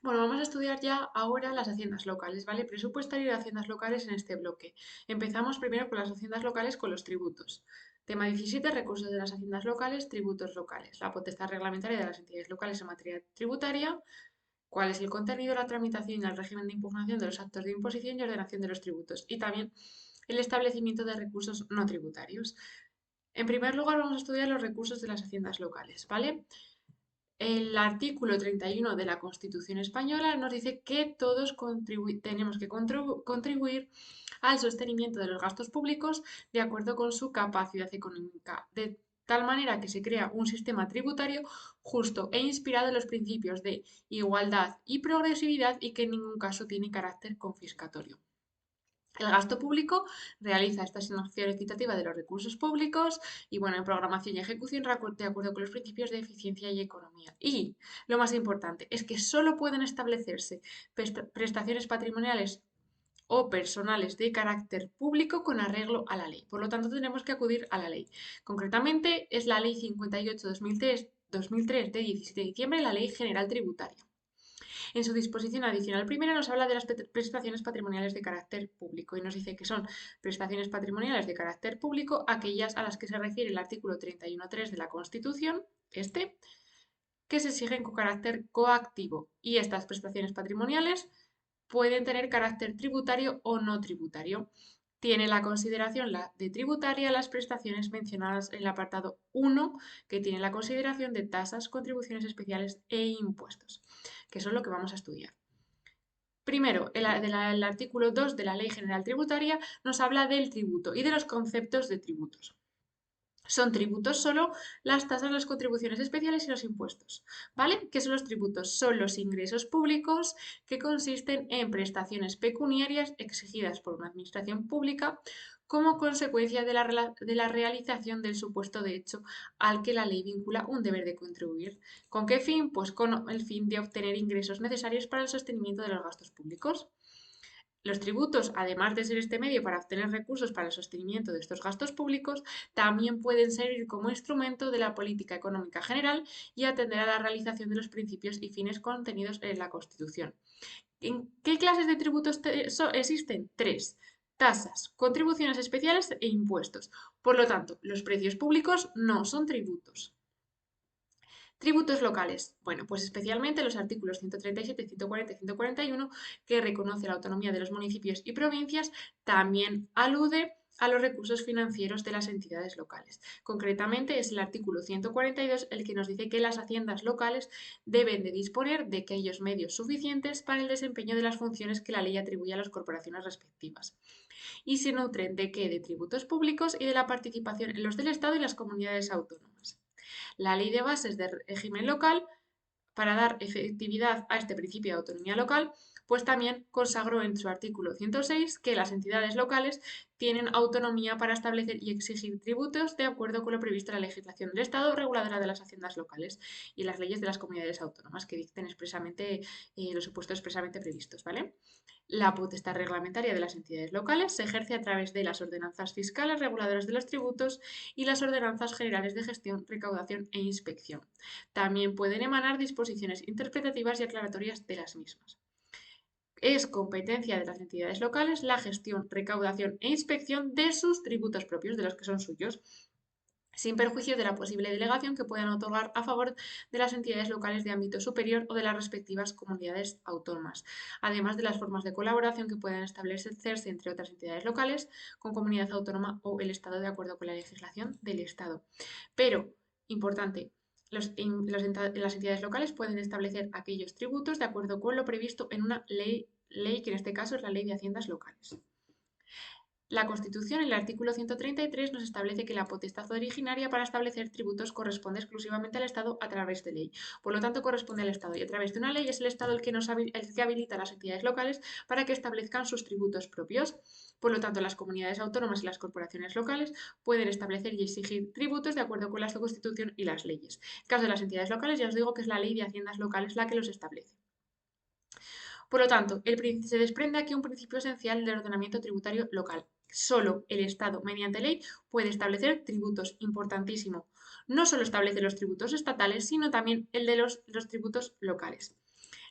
Bueno, vamos a estudiar ya ahora las haciendas locales, ¿vale? Presupuestario y haciendas locales en este bloque. Empezamos primero con las haciendas locales con los tributos. Tema 17, recursos de las haciendas locales, tributos locales. La potestad reglamentaria de las entidades locales en materia tributaria, cuál es el contenido, la tramitación y el régimen de impugnación de los actos de imposición y ordenación de los tributos. Y también el establecimiento de recursos no tributarios. En primer lugar, vamos a estudiar los recursos de las haciendas locales, ¿vale? El artículo 31 de la Constitución española nos dice que todos tenemos que contribuir al sostenimiento de los gastos públicos de acuerdo con su capacidad económica, de tal manera que se crea un sistema tributario justo e inspirado en los principios de igualdad y progresividad y que en ningún caso tiene carácter confiscatorio. El gasto público realiza esta asignación equitativa de los recursos públicos y, bueno, en programación y ejecución de acuerdo con los principios de eficiencia y economía. Y lo más importante es que solo pueden establecerse prestaciones patrimoniales o personales de carácter público con arreglo a la ley. Por lo tanto, tenemos que acudir a la ley. Concretamente, es la Ley 58-2003 de 17 de diciembre, la Ley General Tributaria. En su disposición adicional primera nos habla de las prestaciones patrimoniales de carácter público y nos dice que son prestaciones patrimoniales de carácter público aquellas a las que se refiere el artículo 31.3 de la Constitución, que se exigen con carácter coactivo y estas prestaciones patrimoniales pueden tener carácter tributario o no tributario. Tiene la consideración de tributaria las prestaciones mencionadas en el apartado 1, que tiene la consideración de tasas, contribuciones especiales e impuestos, que son lo que vamos a estudiar. Primero, el artículo 2 de la Ley General Tributaria nos habla del tributo y de los conceptos de tributos. Son tributos solo las tasas, las contribuciones especiales y los impuestos. ¿Vale? ¿Qué son los tributos? Son los ingresos públicos que consisten en prestaciones pecuniarias exigidas por una administración pública como consecuencia de la realización del supuesto de hecho al que la ley vincula un deber de contribuir. ¿Con qué fin? Pues con el fin de obtener ingresos necesarios para el sostenimiento de los gastos públicos. Los tributos, además de ser este medio para obtener recursos para el sostenimiento de estos gastos públicos, también pueden servir como instrumento de la política económica general y atender a la realización de los principios y fines contenidos en la Constitución. ¿En qué clases de tributos existen? Tres: tasas, contribuciones especiales e impuestos. Por lo tanto, los precios públicos no son tributos. Tributos locales. Bueno, pues especialmente los artículos 137, 140 y 141, que reconoce la autonomía de los municipios y provincias, también alude a los recursos financieros de las entidades locales. Concretamente es el artículo 142 el que nos dice que las haciendas locales deben de disponer de aquellos medios suficientes para el desempeño de las funciones que la ley atribuye a las corporaciones respectivas. Y se nutren de qué? De tributos públicos y de la participación en los del Estado y las comunidades autónomas. La Ley de Bases de Régimen Local, para dar efectividad a este principio de autonomía local, pues también consagró en su artículo 106 que las entidades locales tienen autonomía para establecer y exigir tributos de acuerdo con lo previsto en la legislación del Estado reguladora de las haciendas locales y las leyes de las comunidades autónomas que dicten expresamente los supuestos expresamente previstos, ¿vale? La potestad reglamentaria de las entidades locales se ejerce a través de las ordenanzas fiscales reguladoras de los tributos y las ordenanzas generales de gestión, recaudación e inspección. También pueden emanar disposiciones interpretativas y aclaratorias de las mismas. Es competencia de las entidades locales la gestión, recaudación e inspección de sus tributos propios, de los que son suyos, sin perjuicio de la posible delegación que puedan otorgar a favor de las entidades locales de ámbito superior o de las respectivas comunidades autónomas, además de las formas de colaboración que puedan establecerse entre otras entidades locales con comunidad autónoma o el Estado de acuerdo con la legislación del Estado. Pero, importante, las entidades locales pueden establecer aquellos tributos de acuerdo con lo previsto en una ley que en este caso es la Ley de Haciendas Locales. La Constitución, en el artículo 133, nos establece que la potestad originaria para establecer tributos corresponde exclusivamente al Estado a través de ley. Por lo tanto, corresponde al Estado y a través de una ley es el Estado el que habilita a las entidades locales para que establezcan sus tributos propios. Por lo tanto, las comunidades autónomas y las corporaciones locales pueden establecer y exigir tributos de acuerdo con la Constitución y las leyes. En el caso de las entidades locales, ya os digo que es la Ley de Haciendas Locales la que los establece. Por lo tanto, se desprende aquí un principio esencial del ordenamiento tributario local. Solo el Estado, mediante ley, puede establecer tributos. Importantísimo. No solo establece los tributos estatales, sino también el de los tributos locales.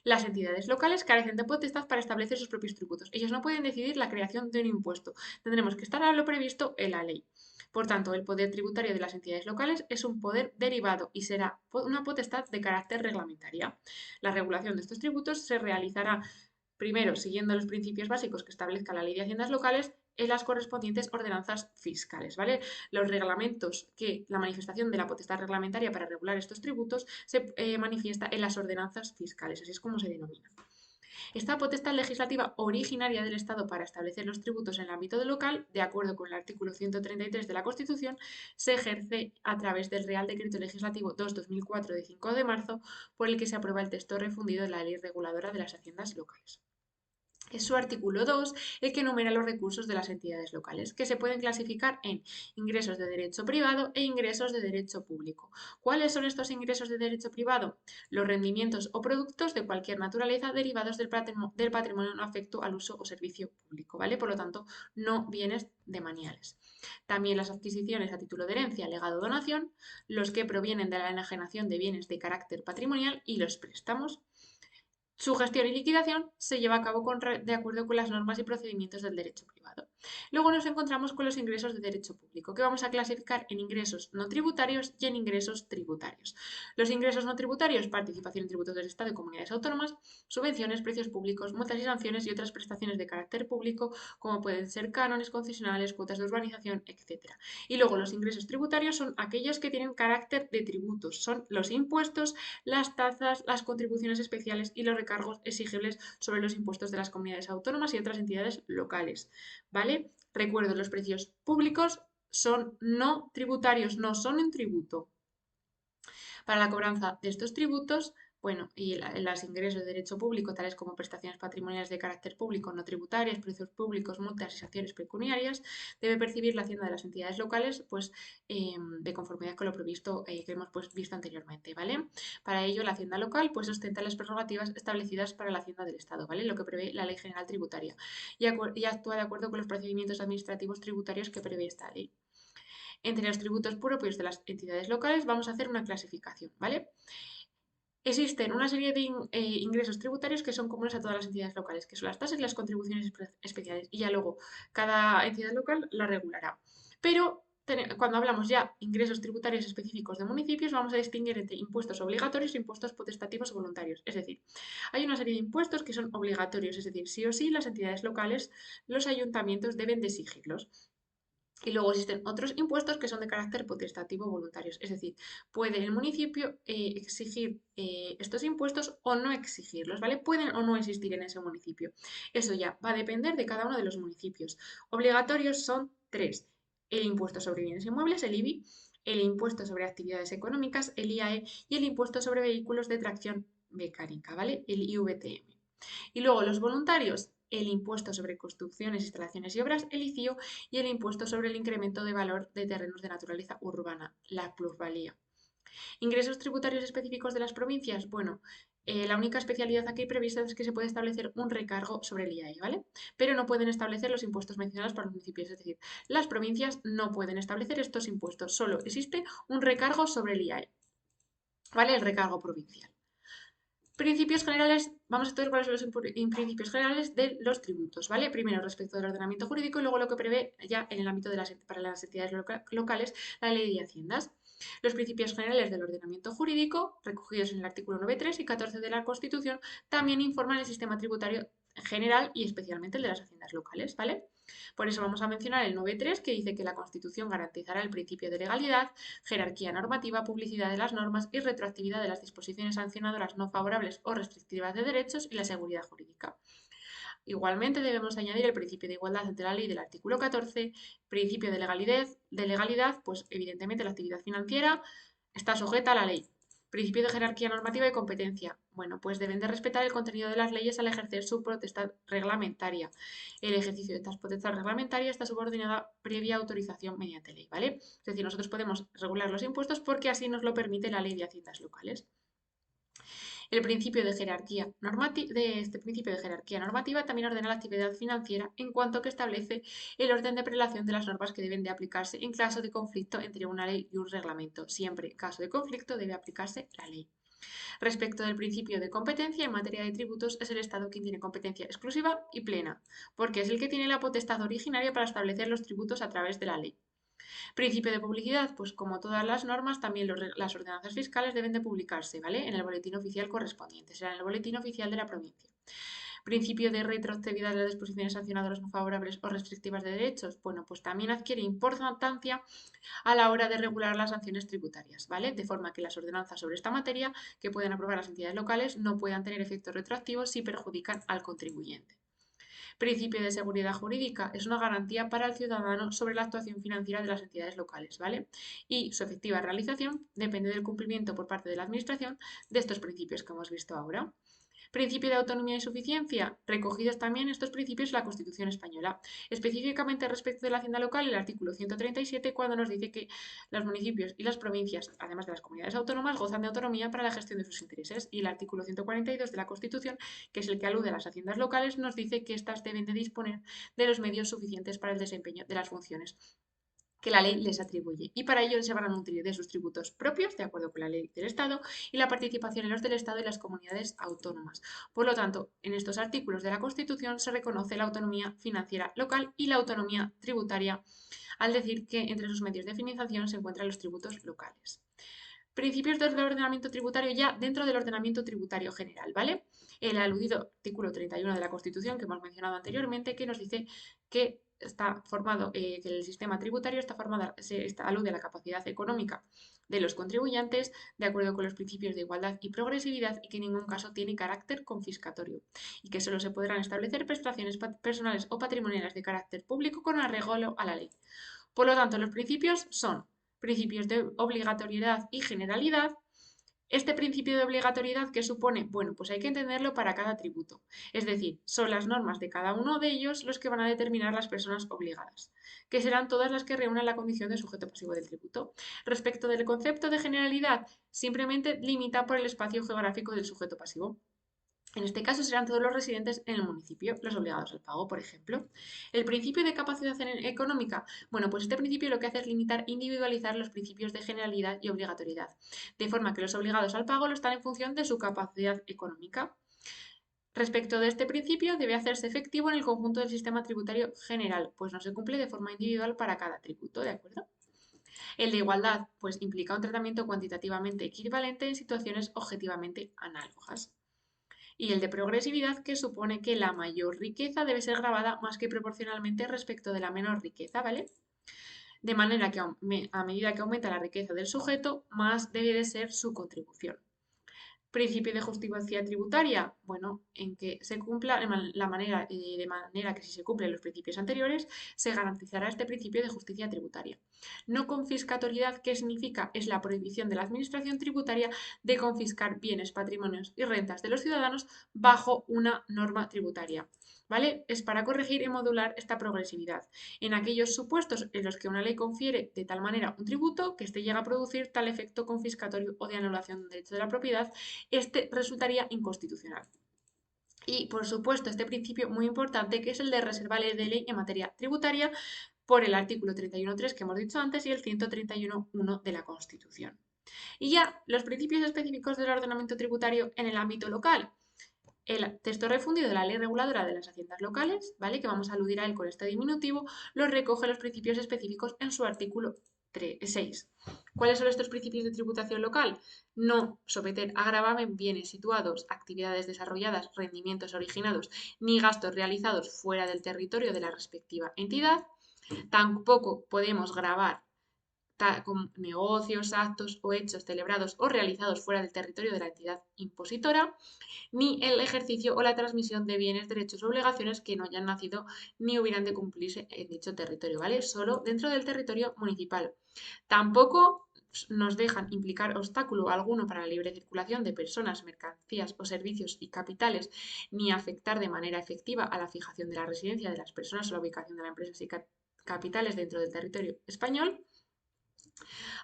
Las entidades locales carecen de potestad para establecer sus propios tributos. Ellos no pueden decidir la creación de un impuesto. Tendremos que estar a lo previsto en la ley. Por tanto, el poder tributario de las entidades locales es un poder derivado y será una potestad de carácter reglamentaria. La regulación de estos tributos se realizará primero siguiendo los principios básicos que establezca la Ley de Haciendas Locales en las correspondientes ordenanzas fiscales, ¿vale? Los reglamentos que la manifestación de la potestad reglamentaria para regular estos tributos se manifiesta en las ordenanzas fiscales, así es como se denomina. Esta potestad legislativa originaria del Estado para establecer los tributos en el ámbito local, de acuerdo con el artículo 133 de la Constitución, se ejerce a través del Real Decreto Legislativo 2-2004 de 5 de marzo, por el que se aprueba el texto refundido de la Ley Reguladora de las Haciendas Locales. Es su artículo 2 el que enumera los recursos de las entidades locales, que se pueden clasificar en ingresos de derecho privado e ingresos de derecho público. ¿Cuáles son estos ingresos de derecho privado? Los rendimientos o productos de cualquier naturaleza derivados del patrimonio no afecto al uso o servicio público, ¿vale? Por lo tanto, no bienes demaniales. También las adquisiciones a título de herencia, legado o donación, los que provienen de la enajenación de bienes de carácter patrimonial y los préstamos. Su gestión y liquidación se lleva a cabo de acuerdo con las normas y procedimientos del derecho privado. Luego nos encontramos con los ingresos de derecho público, que vamos a clasificar en ingresos no tributarios y en ingresos tributarios. Los ingresos no tributarios, participación en tributos del Estado y comunidades autónomas, subvenciones, precios públicos, multas y sanciones y otras prestaciones de carácter público, como pueden ser cánones concesionales, cuotas de urbanización, etc. Y luego los ingresos tributarios son aquellos que tienen carácter de tributos, son los impuestos, las tasas, las contribuciones especiales y los recargos exigibles sobre los impuestos de las comunidades autónomas y otras entidades locales, ¿vale? Recuerdo, los precios públicos son no tributarios, no son un tributo. Para la cobranza de estos tributos, bueno, y los ingresos de derecho público, tales como prestaciones patrimoniales de carácter público no tributarias, precios públicos, multas y sanciones pecuniarias, debe percibir la hacienda de las entidades locales, pues, de conformidad con lo previsto que hemos visto anteriormente, ¿vale? Para ello, la hacienda local, pues, ostenta las prerrogativas establecidas para la hacienda del Estado, ¿vale? Lo que prevé la Ley General Tributaria y actúa de acuerdo con los procedimientos administrativos tributarios que prevé esta ley. Entre los tributos propios de las entidades locales vamos a hacer una clasificación, ¿vale? Existen una serie de ingresos tributarios que son comunes a todas las entidades locales, que son las tasas y las contribuciones especiales. Y ya luego cada entidad local la regulará. Pero cuando hablamos ya ingresos tributarios específicos de municipios, vamos a distinguir entre impuestos obligatorios e impuestos potestativos o voluntarios. Es decir, hay una serie de impuestos que son obligatorios, es decir, sí o sí las entidades locales, los ayuntamientos deben de exigirlos. Y luego existen otros impuestos que son de carácter potestativo voluntarios, es decir, puede el municipio exigir estos impuestos o no exigirlos, ¿vale? Pueden o no existir en ese municipio. Eso ya va a depender de cada uno de los municipios. Obligatorios son tres: el impuesto sobre bienes inmuebles, el IBI, el impuesto sobre actividades económicas, el IAE, y el impuesto sobre vehículos de tracción mecánica, ¿vale? El IVTM. Y luego los voluntarios, el impuesto sobre construcciones, instalaciones y obras, el ICIO, y el impuesto sobre el incremento de valor de terrenos de naturaleza urbana, la plusvalía. Ingresos tributarios específicos de las provincias, bueno, la única especialidad aquí prevista es que se puede establecer un recargo sobre el IAE, ¿vale? Pero no pueden establecer los impuestos mencionados para los municipios, es decir, las provincias no pueden establecer estos impuestos, solo existe un recargo sobre el IAE, ¿vale? El recargo provincial. Principios generales, vamos a ver cuáles son los principios generales de los tributos, ¿vale? Primero, respecto del ordenamiento jurídico, y luego lo que prevé ya en el ámbito de para las entidades locales, la ley de haciendas. Los principios generales del ordenamiento jurídico, recogidos en el artículo 9.3 y 14 de la Constitución, también informan el sistema tributario general y especialmente el de las haciendas locales, ¿vale? Por eso vamos a mencionar el 9.3, que dice que la Constitución garantizará el principio de legalidad, jerarquía normativa, publicidad de las normas y retroactividad de las disposiciones sancionadoras no favorables o restrictivas de derechos y la seguridad jurídica. Igualmente debemos añadir el principio de igualdad ante la ley del artículo 14, principio de legalidad, pues evidentemente la actividad financiera está sujeta a la ley. Principio de jerarquía normativa y competencia. Bueno, pues deben de respetar el contenido de las leyes al ejercer su potestad reglamentaria. El ejercicio de esta potestad reglamentaria está subordinada previa autorización mediante ley, ¿vale? Es decir, nosotros podemos regular los impuestos porque así nos lo permite la ley de haciendas locales. El principio de este principio de jerarquía normativa también ordena la actividad financiera en cuanto que establece el orden de prelación de las normas que deben de aplicarse en caso de conflicto entre una ley y un reglamento. Siempre en caso de conflicto debe aplicarse la ley. Respecto del principio de competencia en materia de tributos, es el Estado quien tiene competencia exclusiva y plena, porque es el que tiene la potestad originaria para establecer los tributos a través de la ley. Principio de publicidad, pues como todas las normas, también las ordenanzas fiscales deben de publicarse, ¿vale? En el boletín oficial correspondiente, será en el boletín oficial de la provincia. Principio de retroactividad de las disposiciones sancionadoras no favorables o restrictivas de derechos, bueno, pues también adquiere importancia a la hora de regular las sanciones tributarias, ¿vale? De forma que las ordenanzas sobre esta materia que pueden aprobar las entidades locales no puedan tener efectos retroactivos si perjudican al contribuyente. Principio de seguridad jurídica es una garantía para el ciudadano sobre la actuación financiera de las entidades locales, ¿vale? Y su efectiva realización depende del cumplimiento por parte de la Administración de estos principios que hemos visto ahora. Principio de autonomía y suficiencia, recogidos también estos principios en la Constitución española. Específicamente respecto de la hacienda local, el artículo 137, cuando nos dice que los municipios y las provincias, además de las comunidades autónomas, gozan de autonomía para la gestión de sus intereses. Y el artículo 142 de la Constitución, que es el que alude a las haciendas locales, nos dice que éstas deben de disponer de los medios suficientes para el desempeño de las funciones que la ley les atribuye. Y para ello se van a nutrir de sus tributos propios, de acuerdo con la ley del Estado, y la participación en los del Estado y las comunidades autónomas. Por lo tanto, en estos artículos de la Constitución se reconoce la autonomía financiera local y la autonomía tributaria, al decir que entre sus medios de financiación se encuentran los tributos locales. Principios del ordenamiento tributario ya dentro del ordenamiento tributario general, ¿vale? El aludido artículo 31 de la Constitución que hemos mencionado anteriormente, que nos dice que está formado, que el sistema tributario está formado, alude a la capacidad económica de los contribuyentes de acuerdo con los principios de igualdad y progresividad y que en ningún caso tiene carácter confiscatorio y que solo se podrán establecer prestaciones personales o patrimoniales de carácter público con arreglo a la ley. Por lo tanto, los principios son principios de obligatoriedad y generalidad. Este principio de obligatoriedad, ¿qué supone? Bueno, pues hay que entenderlo para cada tributo. Es decir, son las normas de cada uno de ellos los que van a determinar las personas obligadas, que serán todas las que reúnan la condición de sujeto pasivo del tributo. Respecto del concepto de generalidad, simplemente limita por el espacio geográfico del sujeto pasivo. En este caso serán todos los residentes en el municipio, los obligados al pago, por ejemplo. El principio de capacidad económica, bueno, pues este principio lo que hace es limitar, individualizar los principios de generalidad y obligatoriedad, de forma que los obligados al pago lo están en función de su capacidad económica. Respecto de este principio, debe hacerse efectivo en el conjunto del sistema tributario general, pues no se cumple de forma individual para cada tributo, ¿de acuerdo? El de igualdad, pues implica un tratamiento cuantitativamente equivalente en situaciones objetivamente análogas. Y el de progresividad, que supone que la mayor riqueza debe ser grabada más que proporcionalmente respecto de la menor riqueza, ¿vale? De manera que a medida que aumenta la riqueza del sujeto, más debe de ser su contribución. Principio de justicia tributaria, bueno, en que se cumpla la manera, de manera que si se cumplen los principios anteriores, se garantizará este principio de justicia tributaria. No confiscatoriedad, ¿qué significa? Es la prohibición de la administración tributaria de confiscar bienes, patrimonios y rentas de los ciudadanos bajo una norma tributaria. ¿Vale? Es para corregir y modular esta progresividad. En aquellos supuestos en los que una ley confiere de tal manera un tributo que éste llega a producir tal efecto confiscatorio o de anulación del derecho de la propiedad, este resultaría inconstitucional. Y, por supuesto, este principio muy importante que es el de reserva de ley en materia tributaria por el artículo 31.3 que hemos dicho antes y el 131.1 de la Constitución. Y ya los principios específicos del ordenamiento tributario en el ámbito local. El texto refundido de la ley reguladora de las haciendas locales, ¿vale? Que vamos a aludir a él con este diminutivo, los recoge los principios específicos en su artículo 6. ¿Cuáles son estos principios de tributación local? No someter a gravamen bienes situados, actividades desarrolladas, rendimientos originados, ni gastos realizados fuera del territorio de la respectiva entidad. Tampoco podemos gravar con negocios, actos o hechos celebrados o realizados fuera del territorio de la entidad impositora, ni el ejercicio o la transmisión de bienes, derechos o obligaciones que no hayan nacido ni hubieran de cumplirse en dicho territorio, ¿vale? Solo dentro del territorio municipal. Tampoco nos dejan implicar obstáculo alguno para la libre circulación de personas, mercancías o servicios y capitales, ni afectar de manera efectiva a la fijación de la residencia de las personas o la ubicación de las empresas y capitales dentro del territorio español.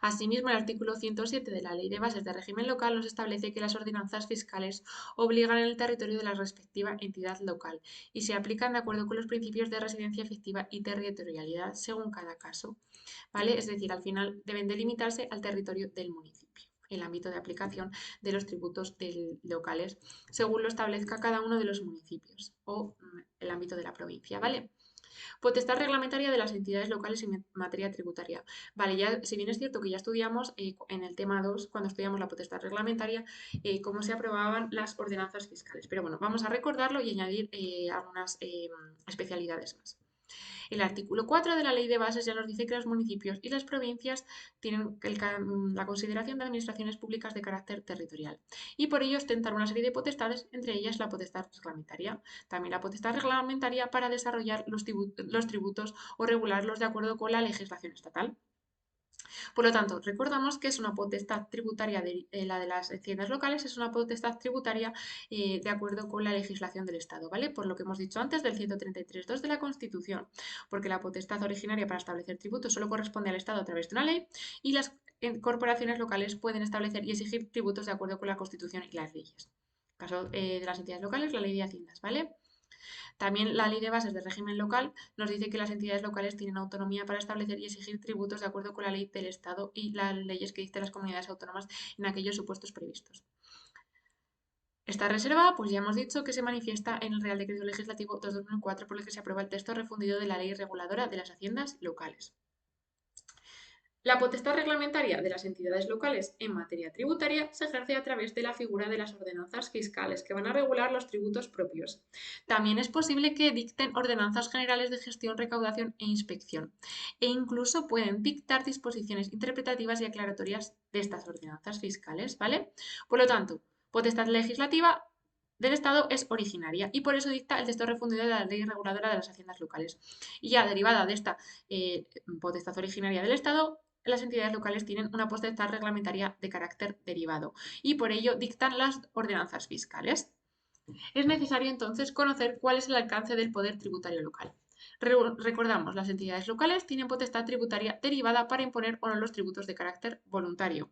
Asimismo, el artículo 107 de la Ley de Bases de Régimen Local nos establece que las ordenanzas fiscales obligan en el territorio de la respectiva entidad local y se aplican de acuerdo con los principios de residencia efectiva y territorialidad según cada caso, ¿vale? Es decir, al final deben delimitarse al territorio del municipio. el ámbito de aplicación de los tributos locales según lo establezca cada uno de los municipios o el ámbito de la provincia, ¿vale? Potestad reglamentaria de las entidades locales en materia tributaria. Vale, ya, si bien es cierto que ya estudiamos en el tema 2, cuando estudiamos la potestad reglamentaria, cómo se aprobaban las ordenanzas fiscales. Pero bueno, vamos a recordarlo y añadir algunas especialidades más. El artículo 4 de la Ley de Bases ya nos dice que los municipios y las provincias tienen la consideración de administraciones públicas de carácter territorial y por ello ostentan una serie de potestades, entre ellas la potestad reglamentaria. También la potestad reglamentaria para desarrollar los tributos o regularlos de acuerdo con la legislación estatal. Por lo tanto, recordamos que es una potestad tributaria, la de las haciendas locales es una potestad tributaria de acuerdo con la legislación del Estado, ¿vale? Por lo que hemos dicho antes del 133.2 de la Constitución, porque la potestad originaria para establecer tributos solo corresponde al Estado a través de una ley y las corporaciones locales pueden establecer y exigir tributos de acuerdo con la Constitución y las leyes. En caso de las entidades locales, la ley de haciendas, ¿vale? También la Ley de Bases del Régimen Local nos dice que las entidades locales tienen autonomía para establecer y exigir tributos de acuerdo con la ley del Estado y las leyes que dictan las comunidades autónomas en aquellos supuestos previstos. Esta reserva, pues ya hemos dicho que se manifiesta en el Real Decreto Legislativo 2 de 2004 por el que se aprueba el texto refundido de la Ley Reguladora de las Haciendas Locales. La potestad reglamentaria de las entidades locales en materia tributaria se ejerce a través de la figura de las ordenanzas fiscales que van a regular los tributos propios. También es posible que dicten ordenanzas generales de gestión, recaudación e inspección e incluso pueden dictar disposiciones interpretativas y aclaratorias de estas ordenanzas fiscales, ¿vale? Por lo tanto, potestad legislativa del Estado es originaria y por eso dicta el texto refundido de la Ley Reguladora de las Haciendas Locales. Y ya derivada de esta potestad originaria del Estado, las entidades locales tienen una potestad reglamentaria de carácter derivado y por ello dictan las ordenanzas fiscales. Es necesario entonces conocer cuál es el alcance del poder tributario local. Recordamos, las entidades locales tienen potestad tributaria derivada para imponer o no los tributos de carácter voluntario.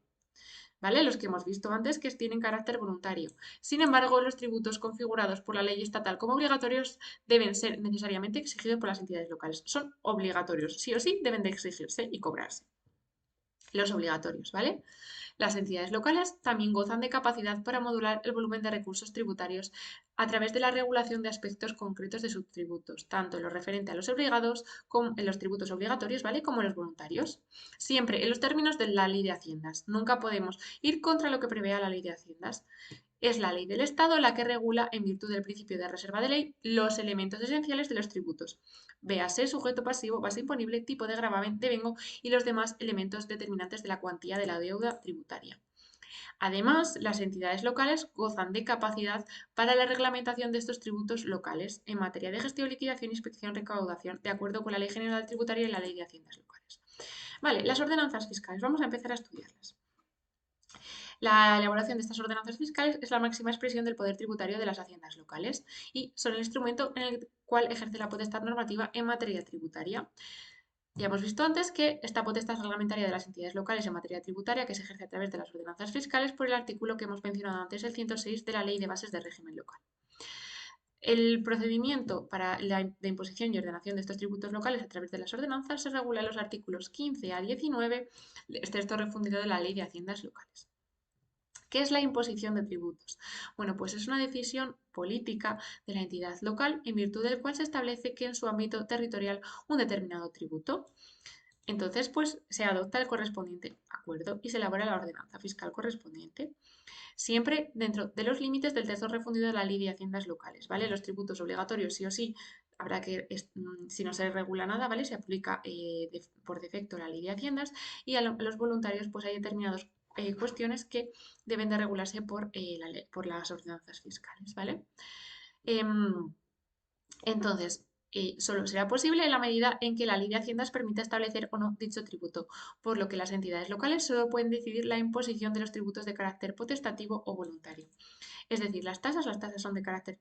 ¿Vale? Los que hemos visto antes que tienen carácter voluntario. Sin embargo, los tributos configurados por la ley estatal como obligatorios deben ser necesariamente exigidos por las entidades locales. Son obligatorios, sí o sí deben de exigirse y cobrarse. Los obligatorios, ¿vale? Las entidades locales también gozan de capacidad para modular el volumen de recursos tributarios a través de la regulación de aspectos concretos de sus tributos, tanto en lo referente a los obligados como en los tributos obligatorios, ¿vale? Como en los voluntarios. Siempre en los términos de la ley de haciendas. Nunca podemos ir contra lo que prevea la ley de haciendas. Es la ley del Estado la que regula, en virtud del principio de reserva de ley, los elementos esenciales de los tributos. Véase sujeto pasivo, base imponible, tipo de gravamen, devengo y los demás elementos determinantes de la cuantía de la deuda tributaria. Además, las entidades locales gozan de capacidad para la reglamentación de estos tributos locales en materia de gestión, liquidación, inspección, recaudación, de acuerdo con la Ley General Tributaria y la Ley de Haciendas Locales. Vale, las ordenanzas fiscales. Vamos a empezar a estudiarlas. La elaboración de estas ordenanzas fiscales es la máxima expresión del poder tributario de las haciendas locales y son el instrumento en el cual ejerce la potestad normativa en materia tributaria. Ya hemos visto antes que esta potestad reglamentaria de las entidades locales en materia tributaria que se ejerce a través de las ordenanzas fiscales por el artículo que hemos mencionado antes, el 106 de la Ley de Bases de Régimen Local. El procedimiento para la de imposición y ordenación de estos tributos locales a través de las ordenanzas se regula en los artículos 15 a 19 del texto refundido de la Ley de Haciendas Locales. ¿Qué es la imposición de tributos? Bueno, pues es una decisión política de la entidad local en virtud del cual se establece que en su ámbito territorial un determinado tributo. Entonces, pues se adopta el correspondiente acuerdo y se elabora la ordenanza fiscal correspondiente, siempre dentro de los límites del texto refundido de la Ley de Haciendas Locales, ¿vale? Los tributos obligatorios sí o sí habrá que, si no se regula nada, ¿vale? Se aplica por defecto la Ley de Haciendas y a los voluntarios pues hay determinadas cuestiones que deben de regularse por las ordenanzas fiscales, ¿vale? Em, entonces, solo será posible en la medida en que la Ley de Haciendas permita establecer o no dicho tributo, por lo que las entidades locales solo pueden decidir la imposición de los tributos de carácter potestativo o voluntario. Es decir, las tasas son de carácter,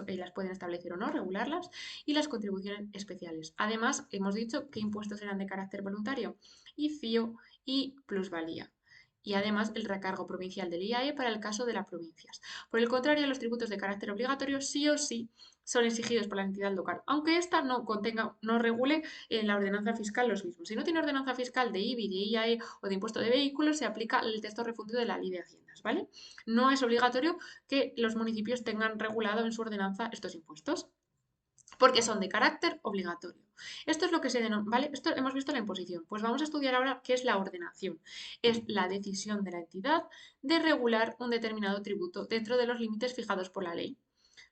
las pueden establecer o no, regularlas, y las contribuciones especiales. Además, hemos dicho que impuestos eran de carácter voluntario, IFIO y plusvalía. Y además el recargo provincial del IAE para el caso de las provincias. Por el contrario, los tributos de carácter obligatorio sí o sí son exigidos por la entidad local, aunque ésta no regule en la ordenanza fiscal los mismos. Si no tiene ordenanza fiscal de IBI, de IAE o de impuesto de vehículos, se aplica el texto refundido de la Ley de Haciendas, ¿vale? No es obligatorio que los municipios tengan regulado en su ordenanza estos impuestos, porque son de carácter obligatorio. Esto es lo que se denomina, ¿vale? Esto hemos visto la imposición. Pues vamos a estudiar ahora qué es la ordenación. Es la decisión de la entidad de regular un determinado tributo dentro de los límites fijados por la ley,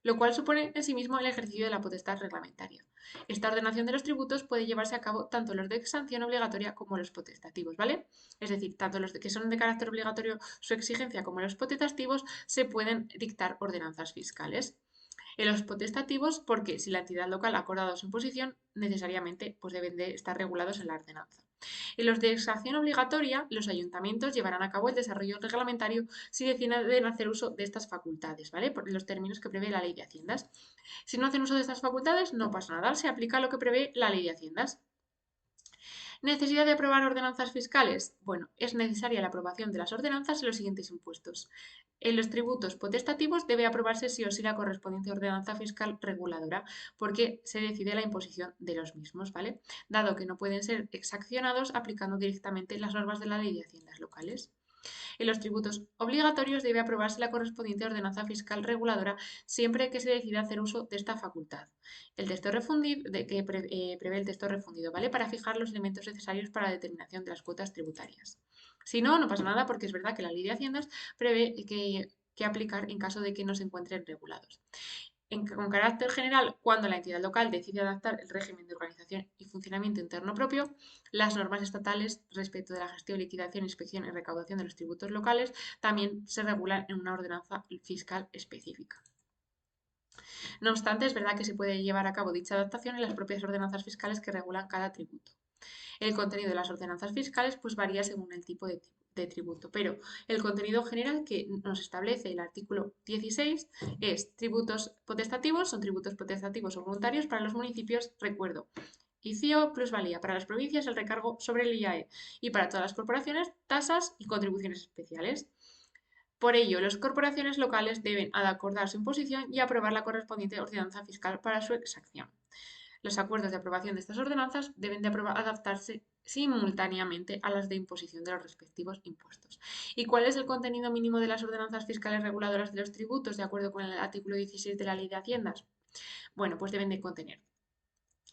lo cual supone en sí mismo el ejercicio de la potestad reglamentaria. Esta ordenación de los tributos puede llevarse a cabo tanto los de sanción obligatoria como los potestativos, ¿vale? Es decir, tanto los que son de carácter obligatorio su exigencia como los potestativos se pueden dictar ordenanzas fiscales. En los potestativos, porque si la entidad local ha acordado su imposición, necesariamente pues deben de estar regulados en la ordenanza. En los de exacción obligatoria, los ayuntamientos llevarán a cabo el desarrollo reglamentario si deciden hacer uso de estas facultades, ¿vale? Por los términos que prevé la Ley de Haciendas. Si no hacen uso de estas facultades, no pasa nada, se aplica lo que prevé la Ley de Haciendas. ¿Necesidad de aprobar ordenanzas fiscales? Bueno, es necesaria la aprobación de las ordenanzas en los siguientes impuestos. En los tributos potestativos debe aprobarse sí o sí la correspondiente ordenanza fiscal reguladora, porque se decide la imposición de los mismos, ¿vale? Dado que no pueden ser exaccionados aplicando directamente las normas de la Ley de Haciendas locales. En los tributos obligatorios debe aprobarse la correspondiente ordenanza fiscal reguladora siempre que se decida hacer uso de esta facultad. El texto refundido, prevé el texto refundido, ¿vale? Para fijar los elementos necesarios para la determinación de las cuotas tributarias. Si no, no pasa nada porque es verdad que la Ley de Haciendas prevé que aplicar en caso de que no se encuentren regulados. Con carácter general, cuando la entidad local decide adaptar el régimen de organización y funcionamiento interno propio, las normas estatales respecto de la gestión, liquidación, inspección y recaudación de los tributos locales también se regulan en una ordenanza fiscal específica. No obstante, es verdad que se puede llevar a cabo dicha adaptación en las propias ordenanzas fiscales que regulan cada tributo. El contenido de las ordenanzas fiscales pues varía según el tipo de tributo, pero el contenido general que nos establece el artículo 16 es tributos potestativos, son tributos potestativos o voluntarios para los municipios, recuerdo, ICIO, plusvalía, para las provincias el recargo sobre el IAE y para todas las corporaciones tasas y contribuciones especiales. Por ello, las corporaciones locales deben acordar su imposición y aprobar la correspondiente ordenanza fiscal para su exacción. Los acuerdos de aprobación de estas ordenanzas deben de adaptarse simultáneamente a las de imposición de los respectivos impuestos. ¿Y cuál es el contenido mínimo de las ordenanzas fiscales reguladoras de los tributos de acuerdo con el artículo 16 de la Ley de Haciendas? Bueno, pues deben de contener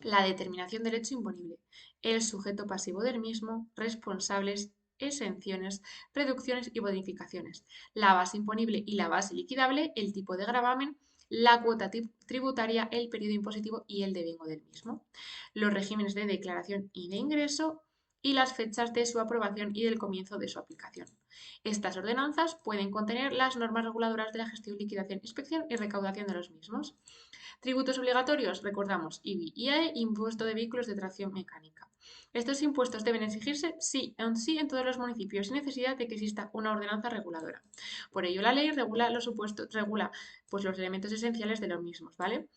la determinación del hecho imponible, el sujeto pasivo del mismo, responsables, exenciones, reducciones y bonificaciones, la base imponible y la base liquidable, el tipo de gravamen, la cuota tributaria, el periodo impositivo y el devengo del mismo, los regímenes de declaración y de ingreso y las fechas de su aprobación y del comienzo de su aplicación. Estas ordenanzas pueden contener las normas reguladoras de la gestión, liquidación, inspección y recaudación de los mismos. Tributos obligatorios, recordamos, IBI, IAE, impuesto de vehículos de tracción mecánica. Estos impuestos deben exigirse sí en todos los municipios, sin necesidad de que exista una ordenanza reguladora. Por ello, la ley regula los supuestos, regula pues, los elementos esenciales de los mismos, ¿vale?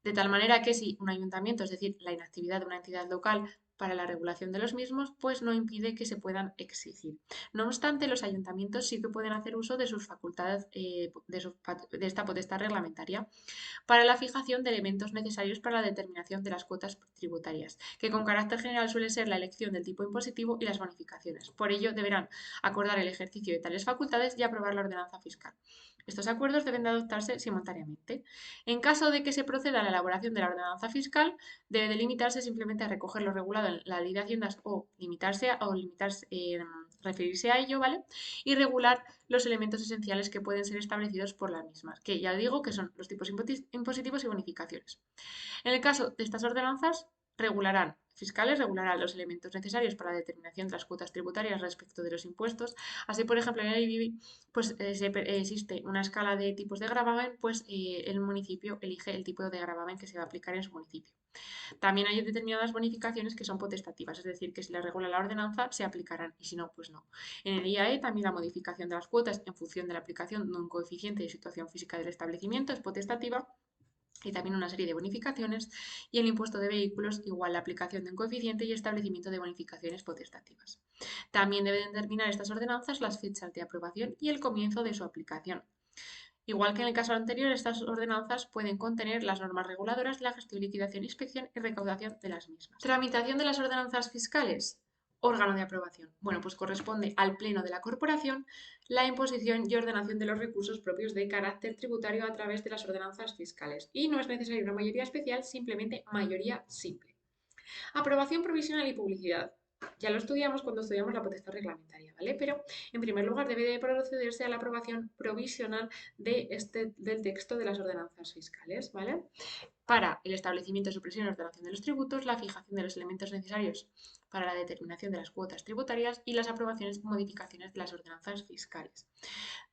De tal manera que si un ayuntamiento, es decir, la inactividad de una entidad local para la regulación de los mismos, pues no impide que se puedan exigir. No obstante, los ayuntamientos sí que pueden hacer uso de sus facultades de esta potestad reglamentaria para la fijación de elementos necesarios para la determinación de las cuotas tributarias, que con carácter general suele ser la elección del tipo impositivo y las bonificaciones. Por ello, deberán acordar el ejercicio de tales facultades y aprobar la ordenanza fiscal. Estos acuerdos deben de adoptarse simultáneamente. En caso de que se proceda a la elaboración de la ordenanza fiscal, debe delimitarse simplemente a recoger lo regulado en la Ley de Haciendas o referirse a ello, ¿vale? Y regular los elementos esenciales que pueden ser establecidos por las mismas, que ya digo que son los tipos impositivos y bonificaciones. En el caso de estas ordenanzas, regularán los elementos necesarios para la determinación de las cuotas tributarias respecto de los impuestos. Así, por ejemplo, en el IBI pues, existe una escala de tipos de gravamen, pues el municipio elige el tipo de gravamen que se va a aplicar en su municipio. También hay determinadas bonificaciones que son potestativas, es decir, que si las regula la ordenanza se aplicarán y si no, pues no. En el IAE también la modificación de las cuotas en función de la aplicación de un coeficiente de situación física del establecimiento es potestativa y también una serie de bonificaciones, y el impuesto de vehículos igual la aplicación de un coeficiente y establecimiento de bonificaciones potestativas. También deben determinar estas ordenanzas las fechas de aprobación y el comienzo de su aplicación. Igual que en el caso anterior, estas ordenanzas pueden contener las normas reguladoras de la gestión, liquidación, inspección y recaudación de las mismas. Tramitación de las ordenanzas fiscales. Órgano de aprobación. Bueno, pues corresponde al Pleno de la Corporación la imposición y ordenación de los recursos propios de carácter tributario a través de las ordenanzas fiscales. Y no es necesaria una mayoría especial, simplemente mayoría simple. Aprobación provisional y publicidad. Ya lo estudiamos cuando estudiamos la potestad reglamentaria, ¿vale? Pero en primer lugar debe de procederse a la aprobación provisional del texto de las ordenanzas fiscales, ¿vale? Para el establecimiento, supresión y ordenación de los tributos, la fijación de los elementos necesarios para la determinación de las cuotas tributarias y las aprobaciones y modificaciones de las ordenanzas fiscales.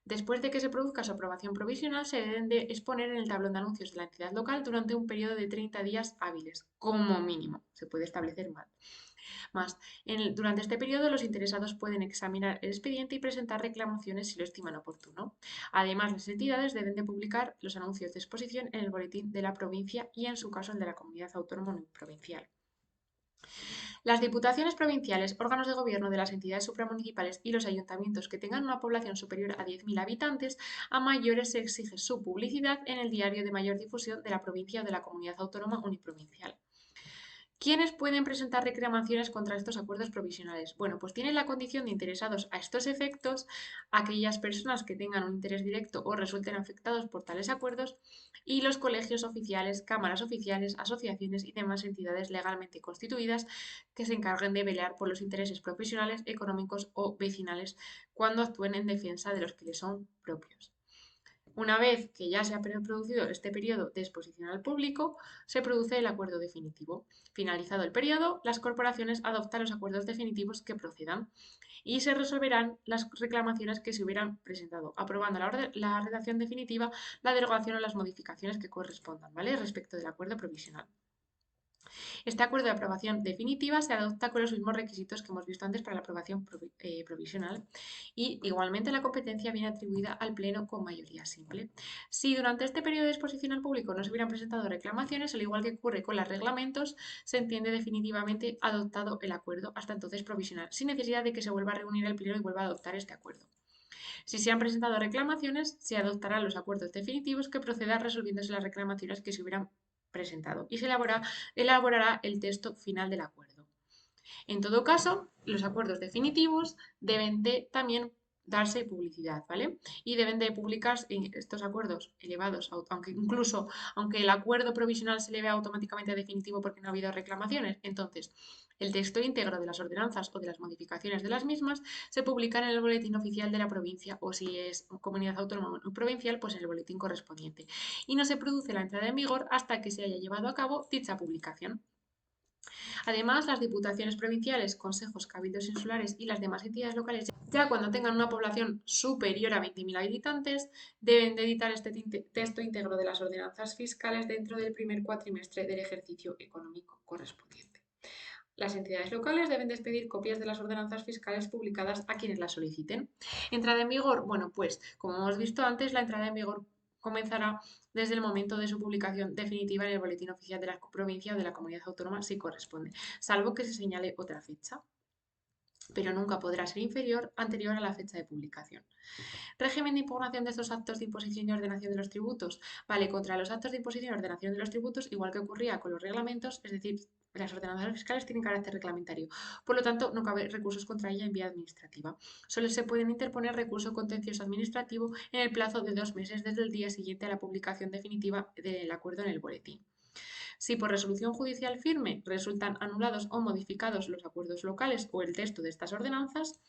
Después de que se produzca su aprobación provisional, se deben de exponer en el tablón de anuncios de la entidad local durante un periodo de 30 días hábiles, como mínimo. Se puede establecer más. Durante este periodo, los interesados pueden examinar el expediente y presentar reclamaciones si lo estiman oportuno. Además, las entidades deben de publicar los anuncios de exposición en el boletín de la provincia y, en su caso, el de la comunidad autónoma provincial. Las diputaciones provinciales, órganos de gobierno de las entidades supramunicipales y los ayuntamientos que tengan una población superior a 10.000 habitantes, a mayores se exige su publicidad en el diario de mayor difusión de la provincia o de la comunidad autónoma uniprovincial. ¿Quiénes pueden presentar reclamaciones contra estos acuerdos provisionales? Bueno, pues tienen la condición de interesados a estos efectos aquellas personas que tengan un interés directo o resulten afectados por tales acuerdos y los colegios oficiales, cámaras oficiales, asociaciones y demás entidades legalmente constituidas que se encarguen de velar por los intereses profesionales, económicos o vecinales cuando actúen en defensa de los que les son propios. Una vez que ya se ha producido este periodo de exposición al público, se produce el acuerdo definitivo. Finalizado el periodo, las corporaciones adoptan los acuerdos definitivos que procedan y se resolverán las reclamaciones que se hubieran presentado, aprobando la redacción definitiva, la derogación o las modificaciones que correspondan, ¿vale? Respecto del acuerdo provisional. Este acuerdo de aprobación definitiva se adopta con los mismos requisitos que hemos visto antes para la aprobación provisional y igualmente la competencia viene atribuida al Pleno con mayoría simple. Si durante este periodo de exposición al público no se hubieran presentado reclamaciones, al igual que ocurre con los reglamentos, se entiende definitivamente adoptado el acuerdo, hasta entonces provisional, sin necesidad de que se vuelva a reunir el Pleno y vuelva a adoptar este acuerdo. Si se han presentado reclamaciones, se adoptarán los acuerdos definitivos que procedan resolviéndose las reclamaciones que se hubieran presentado y se elaborará el texto final del acuerdo. En todo caso, los acuerdos definitivos deben de también darse publicidad, ¿vale? Y deben de publicarse estos acuerdos elevados, aunque el acuerdo provisional se eleve automáticamente a definitivo porque no ha habido reclamaciones, entonces el texto íntegro de las ordenanzas o de las modificaciones de las mismas se publican en el boletín oficial de la provincia o si es comunidad autónoma provincial, pues en el boletín correspondiente. Y no se produce la entrada en vigor hasta que se haya llevado a cabo dicha publicación. Además, las diputaciones provinciales, consejos, cabildos insulares y las demás entidades locales, ya cuando tengan una población superior a 20.000 habitantes, deben de editar este texto íntegro de las ordenanzas fiscales dentro del primer cuatrimestre del ejercicio económico correspondiente. Las entidades locales deben despedir copias de las ordenanzas fiscales publicadas a quienes las soliciten. Entrada en vigor. Bueno, pues como hemos visto antes, la entrada en vigor comenzará desde el momento de su publicación definitiva en el boletín oficial de la provincia o de la comunidad autónoma si corresponde, salvo que se señale otra fecha, pero nunca podrá ser anterior a la fecha de publicación. Régimen de impugnación de estos actos de imposición y ordenación de los tributos. Vale, contra los actos de imposición y ordenación de los tributos, igual que ocurría con los reglamentos, es decir, las ordenanzas fiscales tienen carácter reglamentario. Por lo tanto, no cabe recursos contra ella en vía administrativa. Solo se pueden interponer recurso contencioso administrativo en el plazo de 2 meses desde el día siguiente a la publicación definitiva del acuerdo en el boletín. Si por resolución judicial firme resultan anulados o modificados los acuerdos locales o el texto de estas ordenanzas,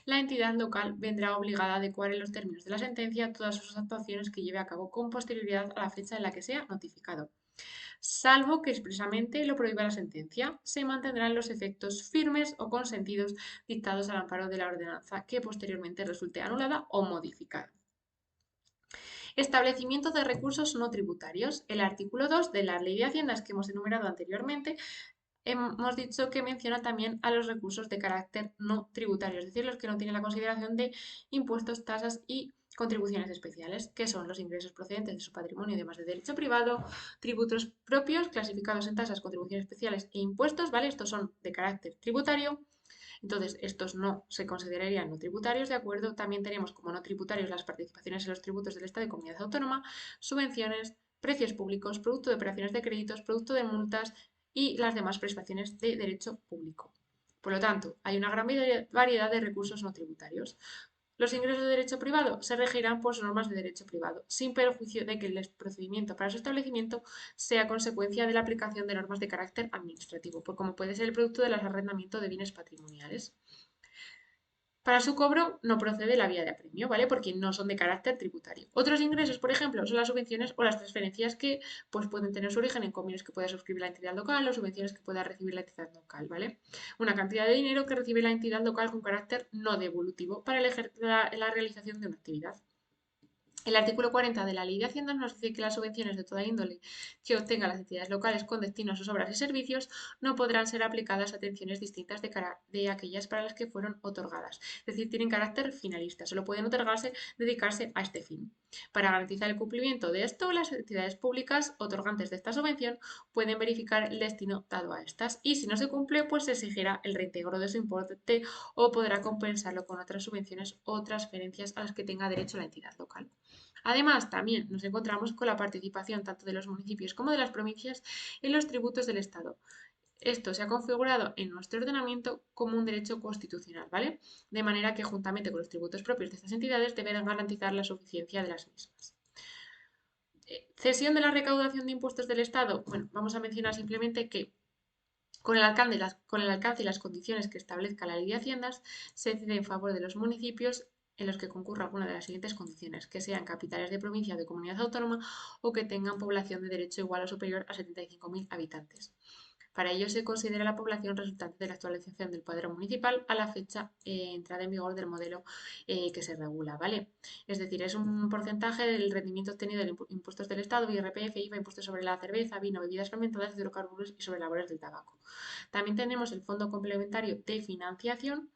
la entidad local vendrá obligada a adecuar en los términos de la sentencia todas sus actuaciones que lleve a cabo con posterioridad a la fecha en la que sea notificado. Salvo que expresamente lo prohíba la sentencia, se mantendrán los efectos firmes o consentidos dictados al amparo de la ordenanza que posteriormente resulte anulada o modificada. Establecimiento de recursos no tributarios. El artículo 2 de la Ley de Haciendas que hemos enumerado anteriormente hemos dicho que menciona también a los recursos de carácter no tributario, es decir, los que no tienen la consideración de impuestos, tasas y contribuciones especiales, que son los ingresos procedentes de su patrimonio y demás de derecho privado, tributos propios clasificados en tasas, contribuciones especiales e impuestos, ¿vale? Estos son de carácter tributario, Entonces, estos no se considerarían no tributarios, ¿de acuerdo? También tenemos como no tributarios las participaciones en los tributos del Estado y comunidad autónoma, subvenciones, precios públicos, producto de operaciones de créditos, producto de multas y las demás prestaciones de derecho público. Por lo tanto, hay una gran variedad de recursos no tributarios. Los ingresos de derecho privado se regirán por normas de derecho privado, sin perjuicio de que el procedimiento para su establecimiento sea consecuencia de la aplicación de normas de carácter administrativo, por como puede ser el producto del arrendamiento de bienes patrimoniales. Para su cobro no procede la vía de apremio, ¿vale? Porque no son de carácter tributario. Otros ingresos, por ejemplo, son las subvenciones o las transferencias que pues, pueden tener su origen en convenios que pueda suscribir la entidad local o subvenciones que pueda recibir la entidad local, ¿vale? Una cantidad de dinero que recibe la entidad local con carácter no devolutivo para la realización de una actividad. El artículo 40 de la Ley de Hacienda nos dice que las subvenciones de toda índole que obtengan las entidades locales con destino a sus obras y servicios no podrán ser aplicadas a atenciones distintas de aquellas para las que fueron otorgadas. Es decir, tienen carácter finalista, solo pueden dedicarse a este fin. Para garantizar el cumplimiento de esto, las entidades públicas otorgantes de esta subvención pueden verificar el destino dado a estas y si no se cumple, pues se exigirá el reintegro de su importe o podrá compensarlo con otras subvenciones o transferencias a las que tenga derecho la entidad local. Además, también nos encontramos con la participación tanto de los municipios como de las provincias en los tributos del Estado. Esto se ha configurado en nuestro ordenamiento como un derecho constitucional, ¿vale? De manera que juntamente con los tributos propios de estas entidades deben garantizar la suficiencia de las mismas. Cesión de la recaudación de impuestos del Estado. Bueno, vamos a mencionar simplemente que con el alcance y las condiciones que establezca la Ley de Haciendas, se cede en favor de los municipios en los que concurra alguna de las siguientes condiciones, que sean capitales de provincia o de comunidad autónoma o que tengan población de derecho igual o superior a 75.000 habitantes. Para ello se considera la población resultante de la actualización del padrón municipal a la fecha de entrada en vigor del modelo que se regula, ¿vale? Es decir, es un porcentaje del rendimiento obtenido de impuestos del Estado, IRPF, IVA, impuestos sobre la cerveza, vino, bebidas fermentadas, hidrocarburos y sobre labores del tabaco. También tenemos el Fondo Complementario de Financiación,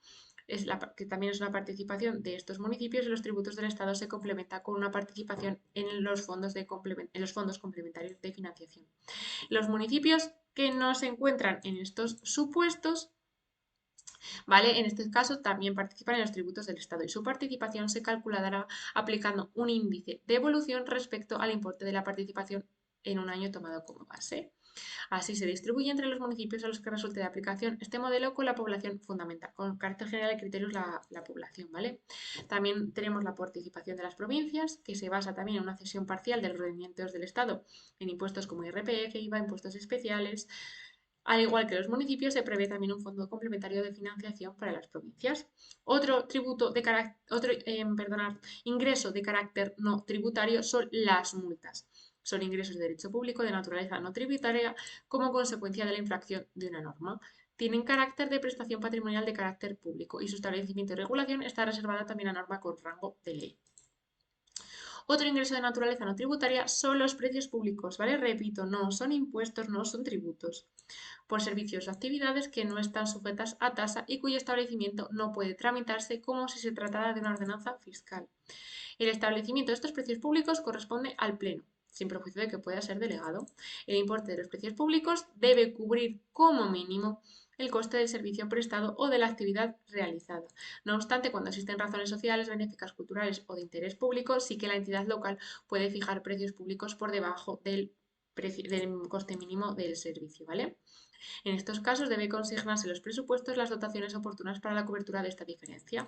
que también es una participación de estos municipios y los tributos del Estado se complementa con una participación en los fondos complementarios de financiación. Los municipios que no se encuentran en estos supuestos, ¿vale? En este caso también participan en los tributos del Estado y su participación se calculará aplicando un índice de evolución respecto al importe de la participación en un año tomado como base. Así se distribuye entre los municipios a los que resulte de aplicación este modelo con la población fundamental, con carácter general de criterios la población, ¿vale? También tenemos la participación de las provincias, que se basa también en una cesión parcial de los rendimientos del Estado en impuestos como IRPF, IVA, impuestos especiales. Al igual que los municipios, se prevé también un fondo complementario de financiación para las provincias. Otro ingreso de carácter no tributario son las multas. Son ingresos de derecho público de naturaleza no tributaria como consecuencia de la infracción de una norma. Tienen carácter de prestación patrimonial de carácter público y su establecimiento y regulación está reservada también a norma con rango de ley. Otro ingreso de naturaleza no tributaria son los precios públicos, ¿vale? Repito, no son impuestos, no son tributos, por servicios o actividades que no están sujetas a tasa y cuyo establecimiento no puede tramitarse como si se tratara de una ordenanza fiscal. El establecimiento de estos precios públicos corresponde al Pleno, sin perjuicio de que pueda ser delegado. El importe de los precios públicos debe cubrir como mínimo el coste del servicio prestado o de la actividad realizada. No obstante, cuando existen razones sociales, benéficas, culturales o de interés público, sí que la entidad local puede fijar precios públicos por debajo del coste mínimo del servicio, ¿vale? En estos casos debe consignarse en los presupuestos las dotaciones oportunas para la cobertura de esta diferencia.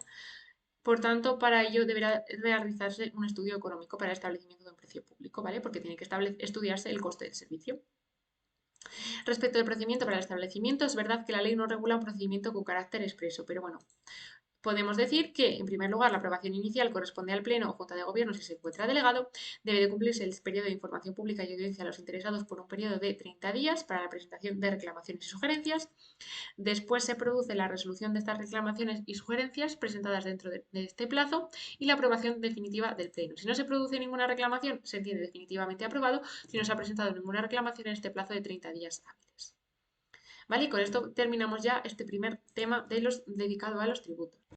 Por tanto, para ello deberá realizarse un estudio económico para el establecimiento de un precio público, ¿vale? Porque tiene que estudiarse el coste del servicio. Respecto al procedimiento para el establecimiento, es verdad que la ley no regula un procedimiento con carácter expreso, pero bueno, podemos decir que, en primer lugar, la aprobación inicial corresponde al Pleno o Junta de Gobierno si se encuentra delegado. Debe de cumplirse el periodo de información pública y audiencia a los interesados por un periodo de 30 días para la presentación de reclamaciones y sugerencias. Después se produce la resolución de estas reclamaciones y sugerencias presentadas dentro de este plazo y la aprobación definitiva del Pleno. Si no se produce ninguna reclamación, se entiende definitivamente aprobado si no se ha presentado ninguna reclamación en este plazo de 30 días hábiles. ¿Vale? Y con esto terminamos ya este primer tema dedicado a los tributos.